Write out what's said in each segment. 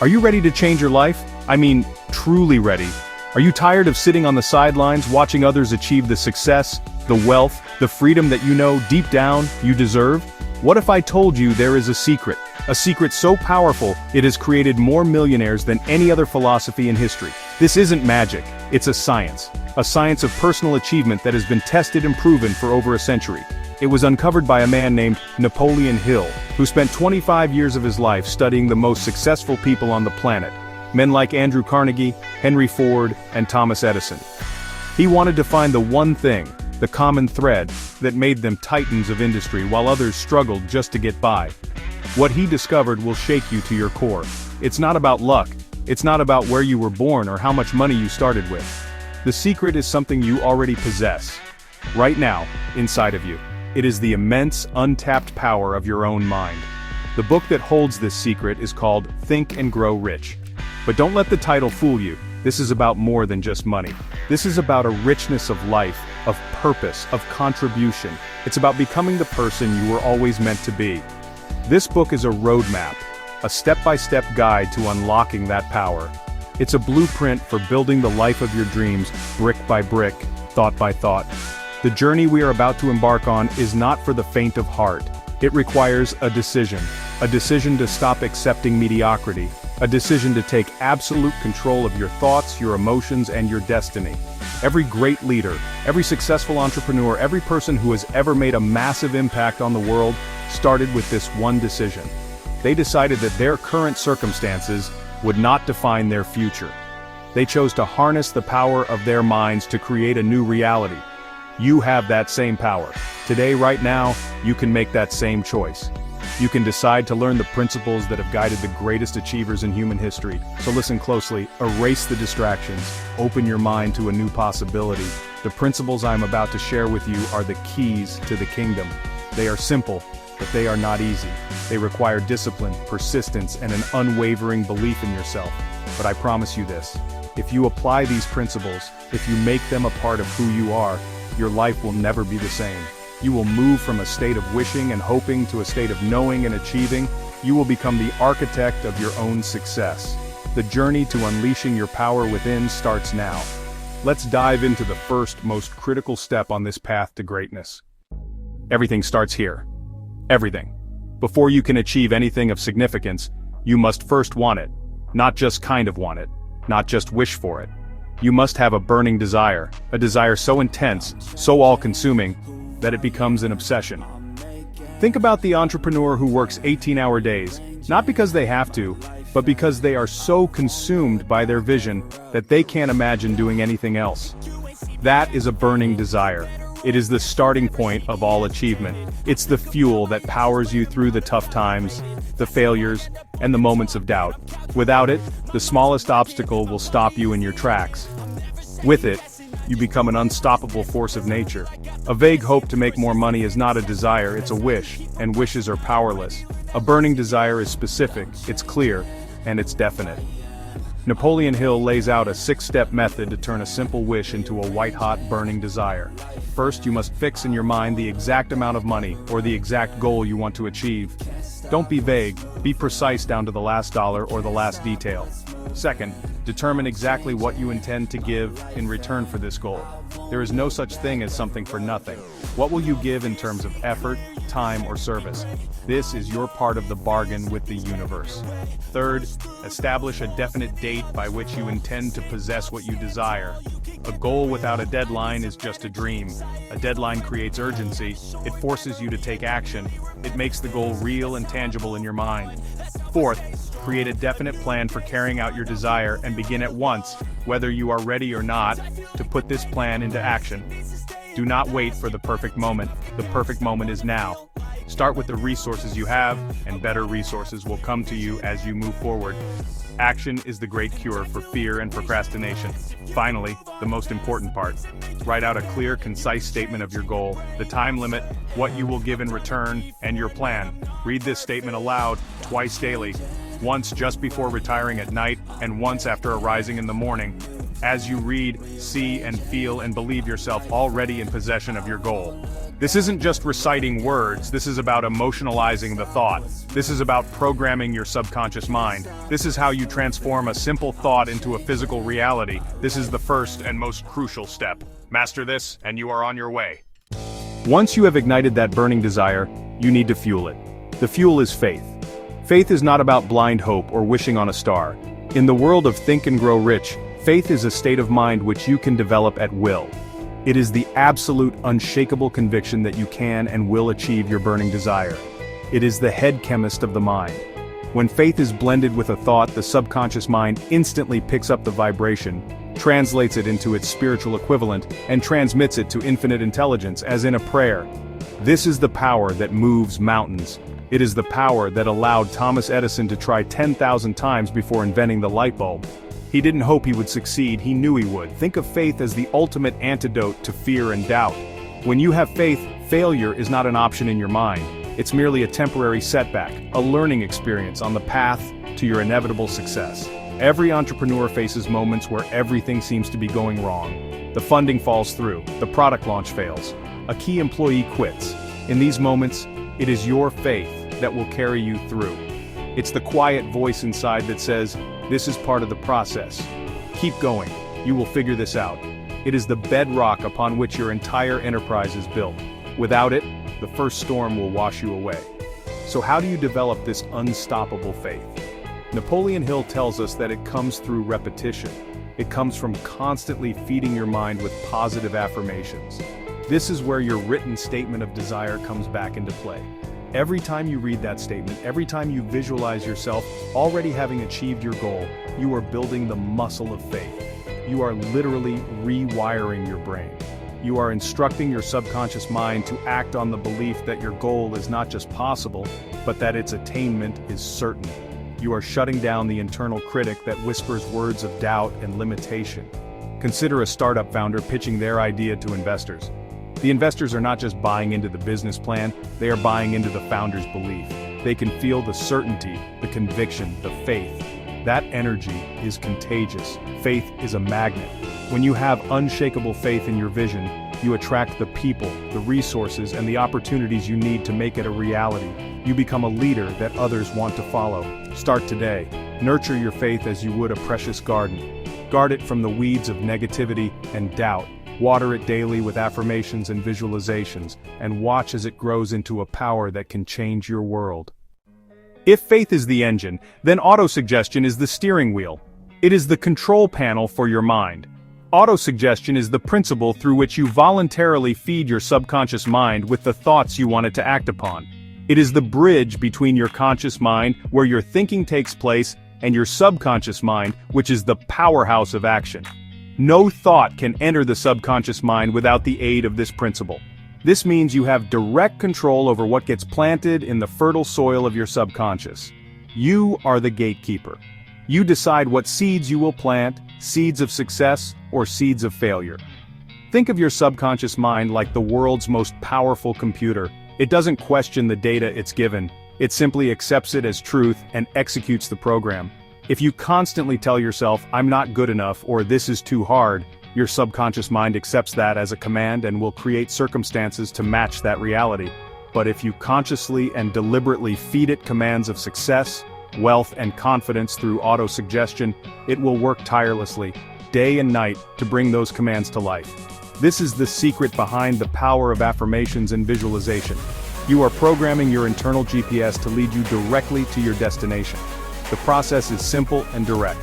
Are you ready to change your life? I mean, truly ready. Are you tired of sitting on the sidelines watching others achieve the success, the wealth, the freedom that you know deep down you deserve? What if I told you there is a secret so powerful it has created more millionaires than any other philosophy in history? This isn't magic, it's a science of personal achievement that has been tested and proven for over a century. It was uncovered by a man named Napoleon Hill, who spent 25 years of his life studying the most successful people on the planet, men like Andrew Carnegie, Henry Ford, and Thomas Edison. He wanted to find the one thing, the common thread, that made them titans of industry while others struggled just to get by. What he discovered will shake you to your core. It's not about luck, it's not about where you were born or how much money you started with. The secret is something you already possess. Right now, inside of you. It is the immense, untapped power of your own mind. The book that holds this secret is called Think and Grow Rich. But don't let the title fool you. This is about more than just money. This is about a richness of life, of purpose, of contribution. It's about becoming the person you were always meant to be. This book is a roadmap, a step-by-step guide to unlocking that power. It's a blueprint for building the life of your dreams, brick by brick, thought by thought. The journey we are about to embark on is not for the faint of heart. It requires a decision to stop accepting mediocrity, a decision to take absolute control of your thoughts, your emotions, and your destiny. Every great leader, every successful entrepreneur, every person who has ever made a massive impact on the world started with this one decision. They decided that their current circumstances would not define their future. They chose to harness the power of their minds to create a new reality. You have that same power. Today, right now, you can make that same choice. You can decide to learn the principles that have guided the greatest achievers in human history. So listen closely, erase the distractions, open your mind to a new possibility. The principles I'm about to share with you are the keys to the kingdom. They are simple, but they are not easy. They require discipline, persistence, and an unwavering belief in yourself. But I promise you this, if you apply these principles, if you make them a part of who you are, your life will never be the same. You will move from a state of wishing and hoping to a state of knowing and achieving. You will become the architect of your own success. The journey to unleashing your power within starts now. Let's dive into the first, most critical step on this path to greatness. Everything starts here. Everything. Before you can achieve anything of significance, you must first want it. Not just kind of want it. Not just wish for it. You must have a burning desire, a desire so intense, so all-consuming, that it becomes an obsession. Think about the entrepreneur who works 18-hour days, not because they have to, but because they are so consumed by their vision that they can't imagine doing anything else. That is a burning desire. It is the starting point of all achievement. It's the fuel that powers you through the tough times, the failures, and the moments of doubt. Without it, the smallest obstacle will stop you in your tracks. With it, you become an unstoppable force of nature. A vague hope to make more money is not a desire, it's a wish, and wishes are powerless. A burning desire is specific, it's clear, and it's definite. Napoleon Hill lays out a 6-step method to turn a simple wish into a white-hot burning desire. First, you must fix in your mind the exact amount of money, or the exact goal you want to achieve. Don't be vague, be precise down to the last dollar or the last detail. Second, determine exactly what you intend to give in return for this goal. There is no such thing as something for nothing. What will you give in terms of effort, time, or service? This is your part of the bargain with the universe. Third, establish a definite date by which you intend to possess what you desire. A goal without a deadline is just a dream. A deadline creates urgency, it forces you to take action, it makes the goal real and tangible in your mind. Fourth, create a definite plan for carrying out your desire and begin at once, whether you are ready or not, to put this plan into action. Do not wait for the perfect moment is now. Start with the resources you have, and better resources will come to you as you move forward. Action is the great cure for fear and procrastination. Finally, the most important part. Write out a clear, concise statement of your goal, the time limit, what you will give in return, and your plan. Read this statement aloud, twice daily. Once just before retiring at night, and once after arising in the morning. As you read, see, and feel and believe yourself already in possession of your goal. This isn't just reciting words, this is about emotionalizing the thought. This is about programming your subconscious mind. This is how you transform a simple thought into a physical reality. This is the first and most crucial step. Master this, and you are on your way. Once you have ignited that burning desire, you need to fuel it. The fuel is faith. Faith is not about blind hope or wishing on a star. In the world of Think and Grow Rich, faith is a state of mind which you can develop at will. It is the absolute, unshakable conviction that you can and will achieve your burning desire. It is the head chemist of the mind. When faith is blended with a thought, the subconscious mind instantly picks up the vibration, translates it into its spiritual equivalent, and transmits it to infinite intelligence, as in a prayer. This is the power that moves mountains. It is the power that allowed Thomas Edison to try 10,000 times before inventing the light bulb. He didn't hope he would succeed, he knew he would. Think of faith as the ultimate antidote to fear and doubt. When you have faith, failure is not an option in your mind. It's merely a temporary setback, a learning experience on the path to your inevitable success. Every entrepreneur faces moments where everything seems to be going wrong. The funding falls through, the product launch fails, a key employee quits. In these moments, it is your faith that will carry you through. It's the quiet voice inside that says, "This is part of the process. Keep going, you will figure this out." It is the bedrock upon which your entire enterprise is built. Without it, the first storm will wash you away. So how do you develop this unstoppable faith? Napoleon Hill tells us that it comes through repetition. It comes from constantly feeding your mind with positive affirmations. This is where your written statement of desire comes back into play. Every time you read that statement, every time you visualize yourself already having achieved your goal, you are building the muscle of faith. You are literally rewiring your brain. You are instructing your subconscious mind to act on the belief that your goal is not just possible, but that its attainment is certain. You are shutting down the internal critic that whispers words of doubt and limitation. Consider a startup founder pitching their idea to investors. The investors are not just buying into the business plan, they are buying into the founder's belief. They can feel the certainty, the conviction, the faith. That energy is contagious. Faith is a magnet. When you have unshakable faith in your vision, you attract the people, the resources, and the opportunities you need to make it a reality. You become a leader that others want to follow. Start today. Nurture your faith as you would a precious garden. Guard it from the weeds of negativity and doubt. Water it daily with affirmations and visualizations, and watch as it grows into a power that can change your world. If faith is the engine, then autosuggestion is the steering wheel. It is the control panel for your mind. Autosuggestion is the principle through which you voluntarily feed your subconscious mind with the thoughts you want it to act upon. It is the bridge between your conscious mind, where your thinking takes place, and your subconscious mind, which is the powerhouse of action. No thought can enter the subconscious mind without the aid of this principle. This means you have direct control over what gets planted in the fertile soil of your subconscious. You are the gatekeeper. You decide what seeds you will plant, seeds of success or seeds of failure. Think of your subconscious mind like the world's most powerful computer. It doesn't question the data it's given. It simply accepts it as truth and executes the program. If you constantly tell yourself, "I'm not good enough," or "this is too hard," your subconscious mind accepts that as a command and will create circumstances to match that reality. But if you consciously and deliberately feed it commands of success, wealth, and confidence through autosuggestion, it will work tirelessly, day and night, to bring those commands to life. This is the secret behind the power of affirmations and visualization. You are programming your internal GPS to lead you directly to your destination. The process is simple and direct.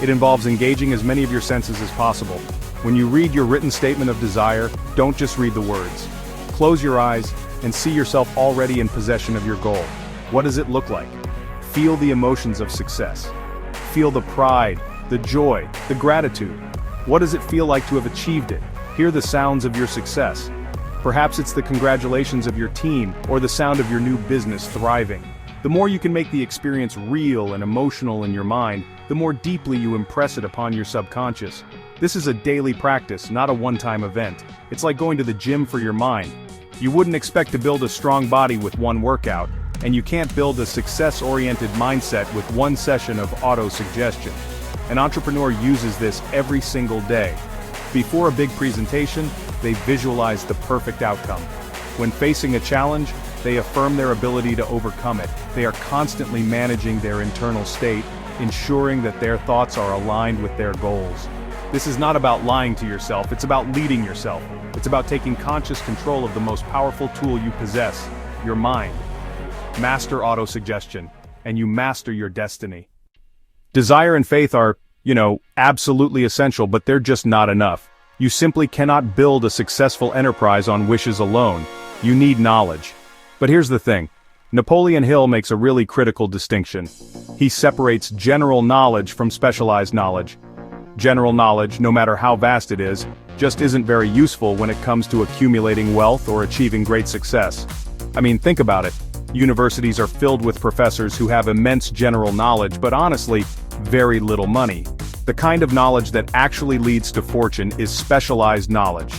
It involves engaging as many of your senses as possible. When you read your written statement of desire, don't just read the words. Close your eyes and see yourself already in possession of your goal. What does it look like? Feel the emotions of success. Feel the pride, the joy, the gratitude. What does it feel like to have achieved it? Hear the sounds of your success. Perhaps it's the congratulations of your team or the sound of your new business thriving. The more you can make the experience real and emotional in your mind, the more deeply you impress it upon your subconscious. This is a daily practice, not a one-time event. It's like going to the gym for your mind. You wouldn't expect to build a strong body with one workout, and you can't build a success-oriented mindset with one session of auto-suggestion. An entrepreneur uses this every single day. Before a big presentation, they visualize the perfect outcome. When facing a challenge, they affirm their ability to overcome it. They are constantly managing their internal state, ensuring that their thoughts are aligned with their goals. This is not about lying to yourself, it's about leading yourself. It's about taking conscious control of the most powerful tool you possess, your mind. Master autosuggestion, and you master your destiny. Desire and faith are, absolutely essential, but they're just not enough. You simply cannot build a successful enterprise on wishes alone. You need knowledge. But here's the thing. Napoleon Hill makes a really critical distinction. He separates general knowledge from specialized knowledge. General knowledge, no matter how vast it is, just isn't very useful when it comes to accumulating wealth or achieving great success. Think about it. Universities are filled with professors who have immense general knowledge, but honestly, very little money. The kind of knowledge that actually leads to fortune is specialized knowledge.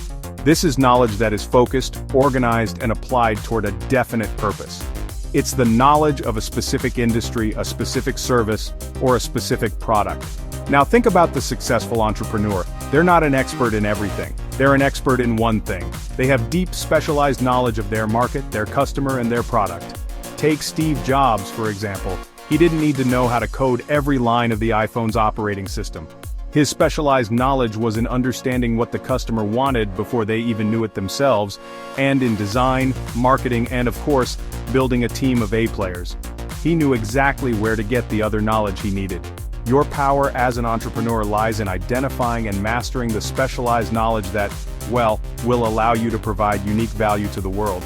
This is knowledge that is focused, organized, and applied toward a definite purpose. It's the knowledge of a specific industry, a specific service, or a specific product. Now think about the successful entrepreneur. They're not an expert in everything. They're an expert in one thing. They have deep specialized knowledge of their market, their customer, and their product. Take Steve Jobs, for example. He didn't need to know how to code every line of the iPhone's operating system. His specialized knowledge was in understanding what the customer wanted before they even knew it themselves, and in design, marketing, and of course, building a team of A players. He knew exactly where to get the other knowledge he needed. Your power as an entrepreneur lies in identifying and mastering the specialized knowledge that, will allow you to provide unique value to the world.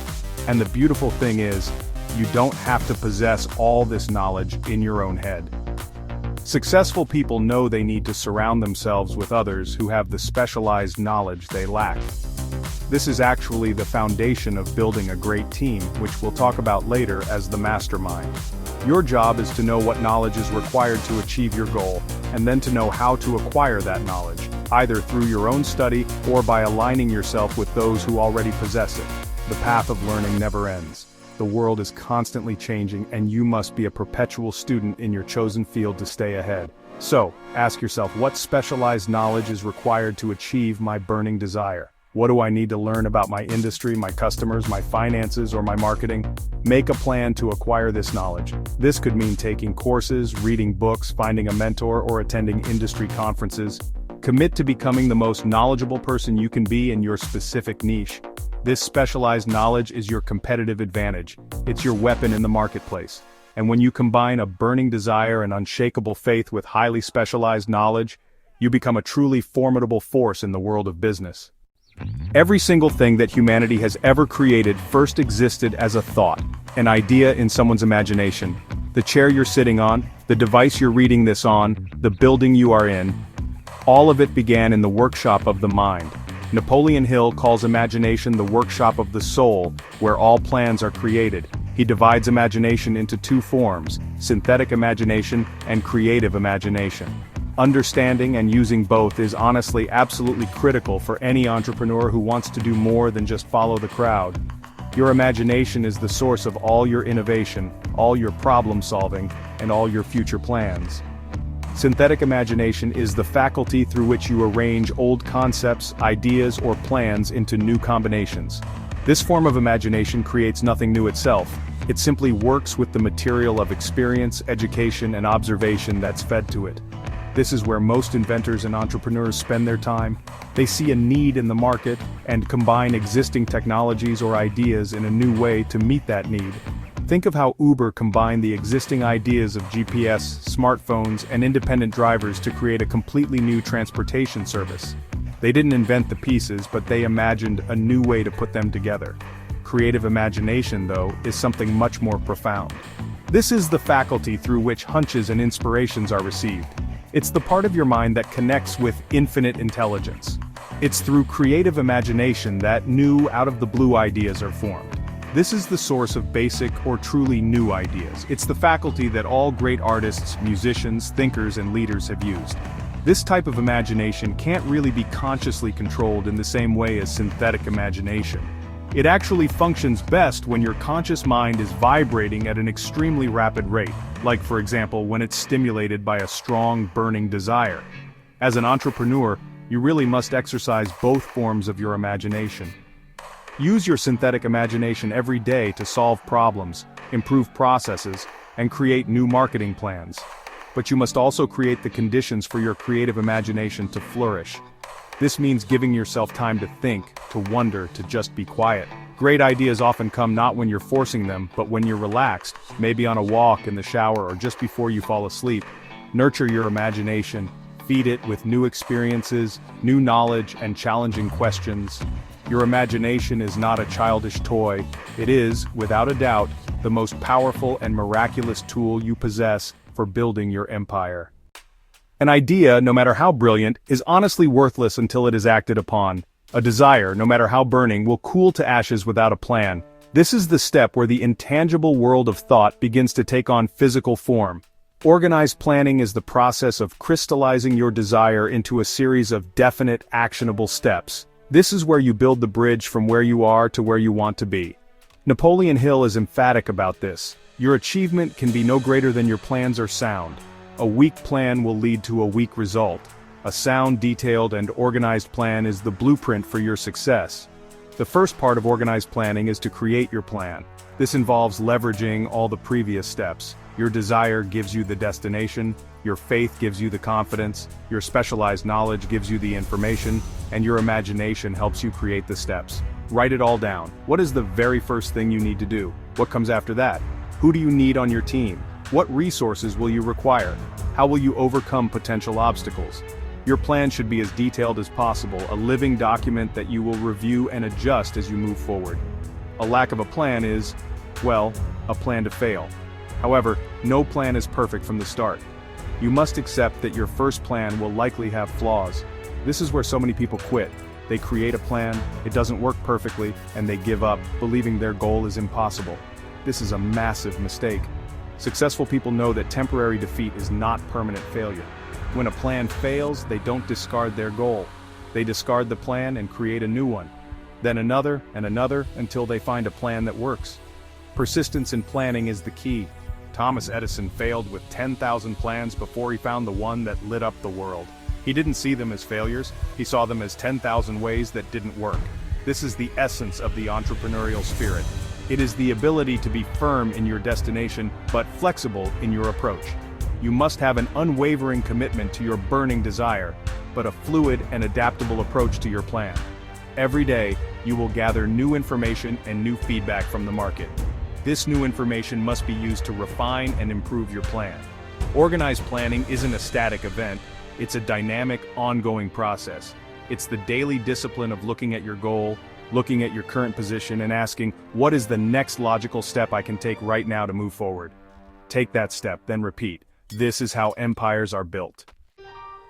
And the beautiful thing is, you don't have to possess all this knowledge in your own head. Successful people know they need to surround themselves with others who have the specialized knowledge they lack. This is actually the foundation of building a great team, which we'll talk about later as the mastermind. Your job is to know what knowledge is required to achieve your goal, and then to know how to acquire that knowledge, either through your own study or by aligning yourself with those who already possess it. The path of learning never ends. The world is constantly changing, and you must be a perpetual student in your chosen field to stay ahead. So, ask yourself, what specialized knowledge is required to achieve my burning desire? What do I need to learn about my industry, my customers, my finances, or my marketing? Make a plan to acquire this knowledge. This could mean taking courses, reading books, finding a mentor, or attending industry conferences. Commit to becoming the most knowledgeable person you can be in your specific niche. This specialized knowledge is your competitive advantage. It's your weapon in the marketplace. And when you combine a burning desire and unshakable faith with highly specialized knowledge, you become a truly formidable force in the world of business. Every single thing that humanity has ever created first existed as a thought, an idea in someone's imagination. The chair you're sitting on, the device you're reading this on, the building you are in, all of it began in the workshop of the mind. Napoleon Hill calls imagination the workshop of the soul, where all plans are created. He divides imagination into two forms, synthetic imagination and creative imagination. Understanding and using both is honestly absolutely critical for any entrepreneur who wants to do more than just follow the crowd. Your imagination is the source of all your innovation, all your problem solving, and all your future plans. Synthetic imagination is the faculty through which you arrange old concepts, ideas, or plans into new combinations. This form of imagination creates nothing new itself. It simply works with the material of experience, education, and observation that's fed to it. This is where most inventors and entrepreneurs spend their time. They see a need in the market and combine existing technologies or ideas in a new way to meet that need. Think of how Uber combined the existing ideas of GPS, smartphones, and independent drivers to create a completely new transportation service. They didn't invent the pieces, but they imagined a new way to put them together. Creative imagination, though, is something much more profound. This is the faculty through which hunches and inspirations are received. It's the part of your mind that connects with infinite intelligence. It's through creative imagination that new, out-of-the-blue ideas are formed. This is the source of basic or truly new ideas. It's the faculty that all great artists, musicians, thinkers, and leaders have used. This type of imagination can't really be consciously controlled in the same way as synthetic imagination. It actually functions best when your conscious mind is vibrating at an extremely rapid rate, like for example when it's stimulated by a strong, burning desire. As an entrepreneur, you really must exercise both forms of your imagination. Use your synthetic imagination every day to solve problems, improve processes, and create new marketing plans. But you must also create the conditions for your creative imagination to flourish. This means giving yourself time to think, to wonder, to just be quiet. Great ideas often come not when you're forcing them, but when you're relaxed, maybe on a walk, in the shower, or just before you fall asleep. Nurture your imagination, feed it with new experiences, new knowledge, and challenging questions. Your imagination is not a childish toy. It is, without a doubt, the most powerful and miraculous tool you possess for building your empire. An idea, no matter how brilliant, is honestly worthless until it is acted upon. A desire, no matter how burning, will cool to ashes without a plan. This is the step where the intangible world of thought begins to take on physical form. Organized planning is the process of crystallizing your desire into a series of definite, actionable steps. This is where you build the bridge from where you are to where you want to be. Napoleon Hill is emphatic about this. Your achievement can be no greater than your plans are sound. A weak plan will lead to a weak result. A sound, detailed, and organized plan is the blueprint for your success. The first part of organized planning is to create your plan. This involves leveraging all the previous steps. Your desire gives you the destination, your faith gives you the confidence, your specialized knowledge gives you the information, and your imagination helps you create the steps. Write it all down. What is the very first thing you need to do? What comes after that? Who do you need on your team? What resources will you require? How will you overcome potential obstacles? Your plan should be as detailed as possible, a living document that you will review and adjust as you move forward. A lack of a plan is, well, a plan to fail. However, no plan is perfect from the start. You must accept that your first plan will likely have flaws. This is where so many people quit. They create a plan, it doesn't work perfectly, and they give up, believing their goal is impossible. This is a massive mistake. Successful people know that temporary defeat is not permanent failure. When a plan fails, they don't discard their goal. They discard the plan and create a new one. Then another and another until they find a plan that works. Persistence in planning is the key. Thomas Edison failed with 10,000 plans before he found the one that lit up the world. He didn't see them as failures, he saw them as 10,000 ways that didn't work. This is the essence of the entrepreneurial spirit. It is the ability to be firm in your destination, but flexible in your approach. You must have an unwavering commitment to your burning desire, but a fluid and adaptable approach to your plan. Every day, you will gather new information and new feedback from the market. This new information must be used to refine and improve your plan. Organized planning isn't a static event, it's a dynamic, ongoing process. It's the daily discipline of looking at your goal, looking at your current position, and asking, what is the next logical step I can take right now to move forward? Take that step, then repeat. This is how empires are built.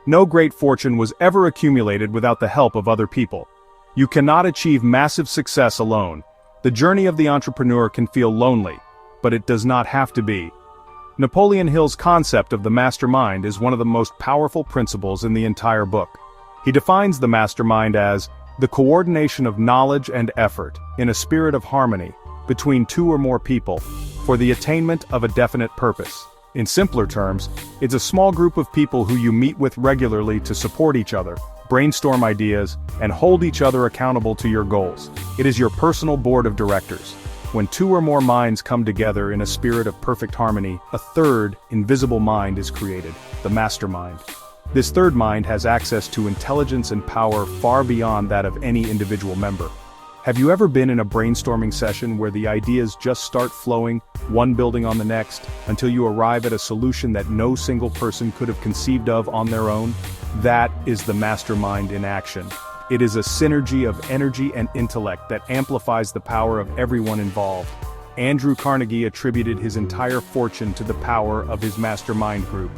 No great fortune was ever accumulated without the help of other people. You cannot achieve massive success alone. The journey of the entrepreneur can feel lonely, but it does not have to be. Napoleon Hill's concept of the mastermind is one of the most powerful principles in the entire book. He defines the mastermind as the coordination of knowledge and effort, in a spirit of harmony, between two or more people, for the attainment of a definite purpose. In simpler terms, it's a small group of people who you meet with regularly to support each other, brainstorm ideas, and hold each other accountable to your goals. It is your personal board of directors. When two or more minds come together in a spirit of perfect harmony, a third, invisible mind is created, the mastermind. This third mind has access to intelligence and power far beyond that of any individual member. Have you ever been in a brainstorming session where the ideas just start flowing, one building on the next, until you arrive at a solution that no single person could have conceived of on their own? That is the mastermind in action. It is a synergy of energy and intellect that amplifies the power of everyone involved. Andrew Carnegie attributed his entire fortune to the power of his mastermind group.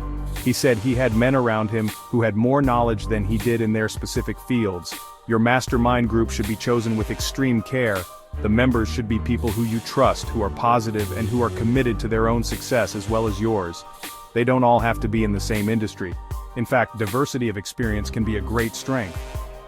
He said he had men around him who had more knowledge than he did in their specific fields. Your mastermind group should be chosen with extreme care. The members should be people who you trust, who are positive, and who are committed to their own success as well as yours. They don't all have to be in the same industry. In fact, diversity of experience can be a great strength.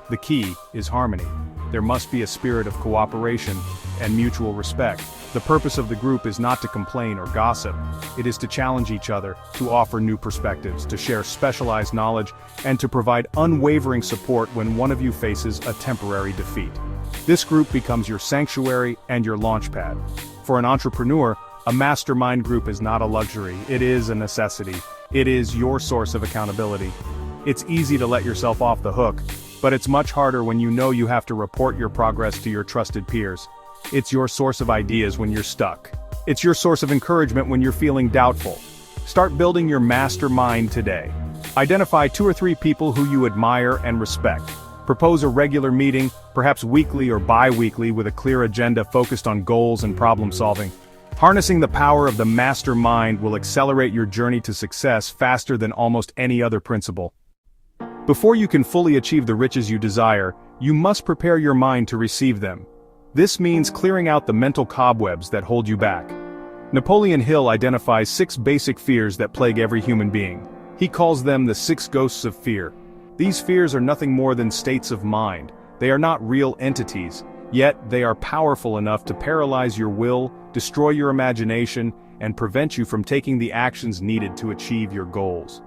The key is harmony. There must be a spirit of cooperation and mutual respect. The purpose of the group is not to complain or gossip. It is to challenge each other, to offer new perspectives, to share specialized knowledge, and to provide unwavering support when one of you faces a temporary defeat. This group becomes your sanctuary and your launchpad. For an entrepreneur, a mastermind group is not a luxury, it is a necessity. It is your source of accountability. It's easy to let yourself off the hook, but it's much harder when you know you have to report your progress to your trusted peers. It's your source of ideas when you're stuck. It's your source of encouragement when you're feeling doubtful. Start building your mastermind today. Identify 2 or 3 people who you admire and respect. Propose a regular meeting, perhaps weekly or bi-weekly, with a clear agenda focused on goals and problem solving. Harnessing the power of the mastermind will accelerate your journey to success faster than almost any other principle. Before you can fully achieve the riches you desire, you must prepare your mind to receive them. This means clearing out the mental cobwebs that hold you back. Napoleon Hill identifies 6 basic fears that plague every human being. He calls them the 6 ghosts of fear. These fears are nothing more than states of mind. They are not real entities, yet they are powerful enough to paralyze your will, destroy your imagination, and prevent you from taking the actions needed to achieve your goals.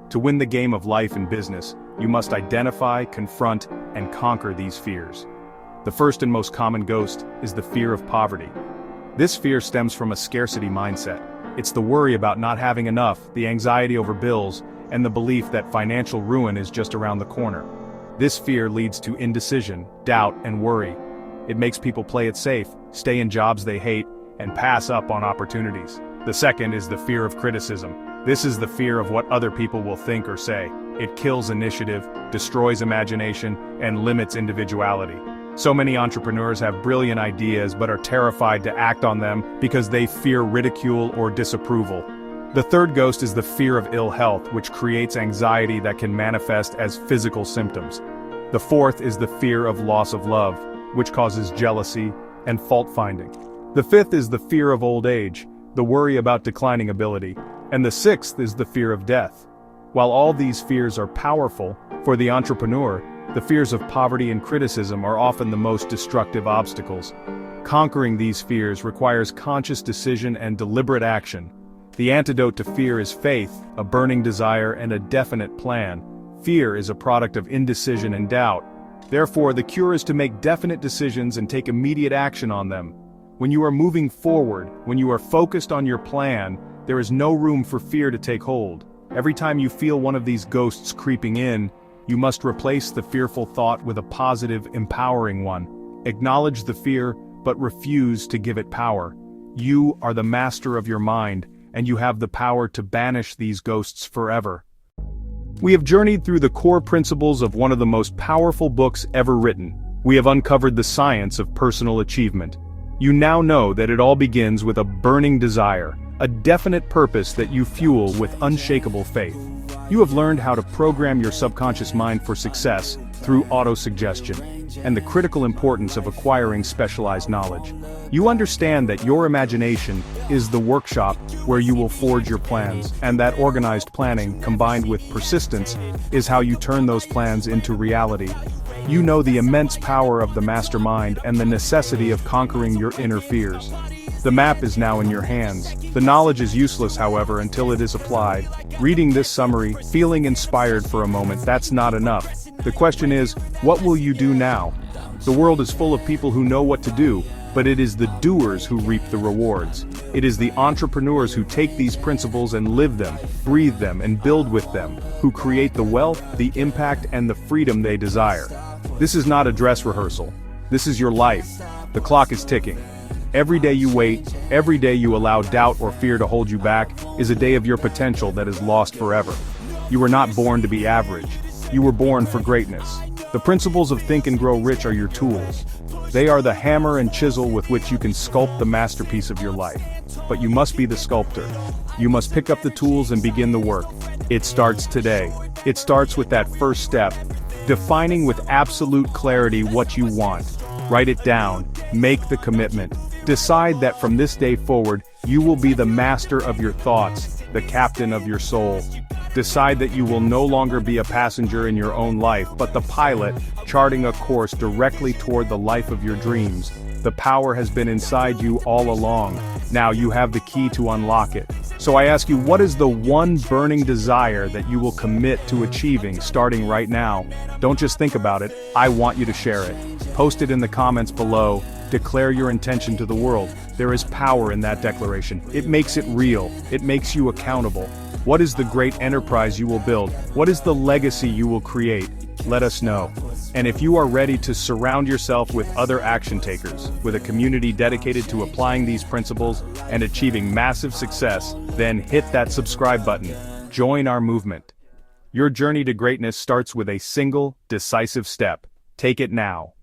To win the game of life and business, you must identify, confront, and conquer these fears. The first and most common ghost is the fear of poverty. This fear stems from a scarcity mindset. It's the worry about not having enough, the anxiety over bills, and the belief that financial ruin is just around the corner. This fear leads to indecision, doubt, and worry. It makes people play it safe, stay in jobs they hate, and pass up on opportunities. The second is the fear of criticism. This is the fear of what other people will think or say. It kills initiative, destroys imagination, and limits individuality. So many entrepreneurs have brilliant ideas but are terrified to act on them because they fear ridicule or disapproval. The third ghost is the fear of ill health, which creates anxiety that can manifest as physical symptoms. The fourth is the fear of loss of love, which causes jealousy and fault-finding. The fifth is the fear of old age, the worry about declining ability. And the sixth is the fear of death. While all these fears are powerful, for the entrepreneur, the fears of poverty and criticism are often the most destructive obstacles. Conquering these fears requires conscious decision and deliberate action. The antidote to fear is faith, a burning desire, and a definite plan. Fear is a product of indecision and doubt. Therefore, the cure is to make definite decisions and take immediate action on them. When you are moving forward, when you are focused on your plan, there is no room for fear to take hold. Every time you feel one of these ghosts creeping in, you must replace the fearful thought with a positive, empowering one. Acknowledge the fear, but refuse to give it power. You are the master of your mind, and you have the power to banish these ghosts forever. We have journeyed through the core principles of one of the most powerful books ever written. We have uncovered the science of personal achievement. You now know that it all begins with a burning desire, a definite purpose that you fuel with unshakable faith. You have learned how to program your subconscious mind for success through auto-suggestion, and the critical importance of acquiring specialized knowledge. You understand that your imagination is the workshop where you will forge your plans, and that organized planning, combined with persistence, is how you turn those plans into reality. You know the immense power of the mastermind and the necessity of conquering your inner fears. The map is now in your hands. The knowledge is useless, however, until it is applied. Reading this summary, feeling inspired for a moment, that's not enough. The question is, what will you do now? The world is full of people who know what to do, but it is the doers who reap the rewards. It is the entrepreneurs who take these principles and live them, breathe them, and build with them, who create the wealth, the impact, and the freedom they desire. This is not a dress rehearsal. This is your life. The clock is ticking. Every day you wait, every day you allow doubt or fear to hold you back, is a day of your potential that is lost forever. You were not born to be average. You were born for greatness. The principles of Think and Grow Rich are your tools. They are the hammer and chisel with which you can sculpt the masterpiece of your life. But you must be the sculptor. You must pick up the tools and begin the work. It starts today. It starts with that first step, defining with absolute clarity what you want. Write it down. Make the commitment. Decide that from this day forward, you will be the master of your thoughts, the captain of your soul. Decide that you will no longer be a passenger in your own life, but the pilot, charting a course directly toward the life of your dreams. The power has been inside you all along. Now you have the key to unlock it. So I ask you, what is the one burning desire that you will commit to achieving starting right now? Don't just think about it, I want you to share it. Post it in the comments below, declare your intention to the world. There is power in that declaration. It makes it real, it makes you accountable. What is the great enterprise you will build? What is the legacy you will create? Let us know. And if you are ready to surround yourself with other action takers, with a community dedicated to applying these principles and achieving massive success, then hit that subscribe button. Join our movement. Your journey to greatness starts with a single, decisive step. Take it now.